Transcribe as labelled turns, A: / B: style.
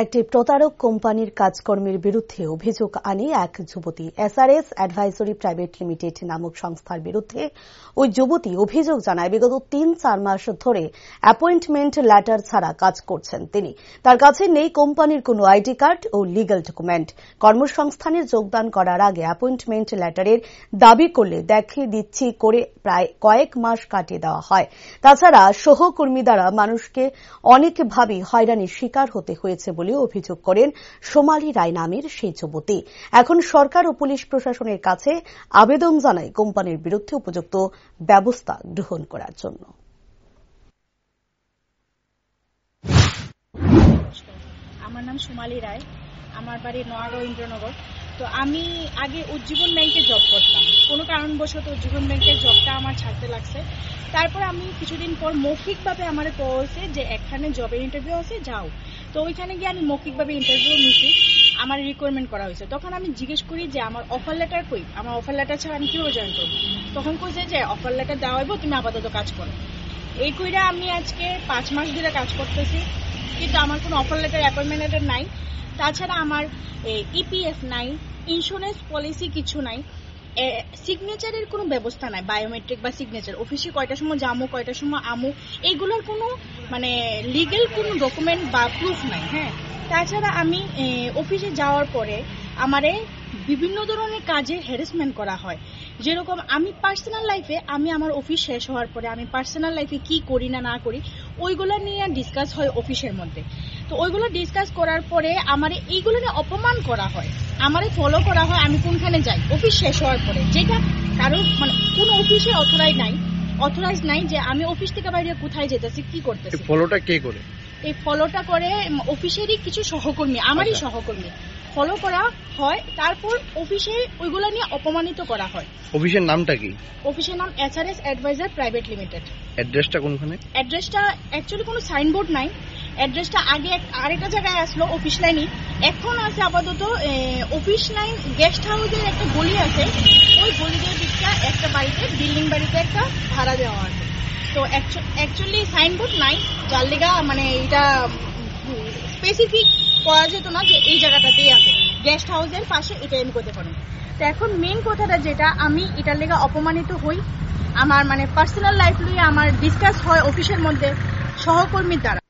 A: একটি প্রতারক কোম্পানির কাজকর্মের বিরুদ্ধে অভিযোগ আনে এক যুবতী। এসআরএস অ্যাডভাইজরি প্রাইভেট লিমিটেড নামক সংস্থার বিরুদ্ধে ওই যুবতী অভিযোগ জানায়, বিগত ৩-৪ মাস ধরে অ্যাপয়েন্টমেন্ট লেটার ছাড়া কাজ করছেন তিনি। তার কাছে নেই কোম্পানির কোনো আইডি কার্ড ও লিগ্যাল ডকুমেন্ট। কর্মসংস্থানে যোগদান করার আগে অ্যাপয়েন্টমেন্ট লেটারের দাবি করলে দেখিয়ে দিচ্ছি করে প্রায় কয়েক মাস কাটিয়ে দেওয়া হয়। তাছাড়া সহকর্মী দ্বারা মানুষকে অনেকভাবে হয়রানির শিকার হতে হয়েছে বলে অভিযোগ করেন সোমালি রায় নামের সেই যুবতী। এখন সরকার ও পুলিশ প্রশাসনের কাছে আবেদন জানায় কোম্পানির বিরুদ্ধে উপযুক্ত ব্যবস্থা গ্রহণ করার জন্য।
B: আমার নাম সোমালি রায়, আমার বাড়ি নোয়াগাঁও ইন্দ্রনগর। তো আমি আগে উজ্জীবন ব্যাংকে জব করতাম, কোনো কারণবশত উজ্জীবন ব্যাংকের জবটা আমার ছাড়তে লাগছে। তারপর আমি কিছুদিন পর মৌখিকভাবে আমার বলছে যে এখানে জবের ইন্টারভিউ আছে, যাও। তো ওইখানে গিয়ে আমি মৌখিকভাবে ইন্টারভিউ নিছি, আমার রিকোয়ারমেন্ট করা হয়েছে। তখন আমি জিজ্ঞেস করি যে আমার অফার লেটার কই, আমার অফার লেটার ছাড়া আমি কিভাবে জয়েন করবো। তখন কইছে যে অফার লেটার দেওয়া হইব, তুমি আপাতত কাজ করো। এই কইরা আমি আজকে 5 মাস ধরে কাজ করতেছি, কিন্তু আমার কোনো অফার লেটার অ্যাপয়েন্টমেন্ট লেটার নাই। তাছাড়া আমার ইপিএফ নাই, ইন্স্যুরেন্স পলিসি কিছু নাই, সিগনেচারের কোনো ব্যবস্থা নাই, বায়োমেট্রিক বা সিগনেচার। অফিসে কয়টার সময় যামু, কয়টার সময় আমু, এইগুলোর কোনো মানে লিগেল কোনো ডকুমেন্ট বা প্রুফ নাই। হ্যাঁ, তাছাড়া আমি অফিসে যাওয়ার পরে আমারে বিভিন্ন ধরনের কাজে হ্যারাসমেন্ট করা হয়। যেরকম আমি পার্সোনাল লাইফে, আমি আমার অফিস শেষ হওয়ার পরে আমি পার্সোনাল লাইফে কি করি না করি ওইগুলো নিয়ে ডিসকাস হয় অফিসের মধ্যে। তো ওইগুলো ডিসকাস করার পরে আমার এইগুলো নিয়ে অপমান করা হয়, আমারে ফলো করা হয় আমি কোনখানে যাই অফিস শেষ হওয়ার পরে, যেটা কারণ মানে কোনো অফিসে অথরাইজ নাই যে আমি অফিস থেকে বাইরে কোথায় যেতেছি, কি করতেছি।
C: ফলোটা কে করে?
B: এই ফলোটা করে অফিসেরই কিছু সহকর্মী, আমারই সহকর্মী ফলো করা হয়। তারপর অফিসে ওইগুলা নিয়ে অপমানিত করা হয়।
C: অফিসের নামটা কি?
B: অফিসের নাম এসআরএস অ্যাডভাইজার প্রাইভেট লিমিটেড।
C: অ্যাড্রেসটা কোনখানে?
B: অ্যাড্রেসটা অ্যাকচুয়ালি কোনো সাইনবোর্ড নাই, অ্যাড্রেসটা আগে আরেকটা জায়গায় আসলো অফিস লাইনই, এখন আছে আপাতত অফিস লাইন গেস্ট হাউসের একটা গলি আছে, ওই গলিদের দিকটা একটা বাড়িতে, বিল্ডিং বাড়িতে একটা ভাড়া দেওয়া আছে। তো অ্যাকচুয়ালি সাইনবোর্ড নাই, যার লেগা মানে এটা স্পেসিফিক করা যেত না যে এই জায়গাটাতেই আছে, গেস্ট হাউসের পাশে, এটা আমি করতে পারি। তো এখন মেইন কথাটা যেটা, আমি এটার লেগা অপমানিত হই, আমার মানে পার্সোনাল লাইফ নিয়ে আমার ডিসকাস হয় অফিসের মধ্যে সহকর্মীর দ্বারা।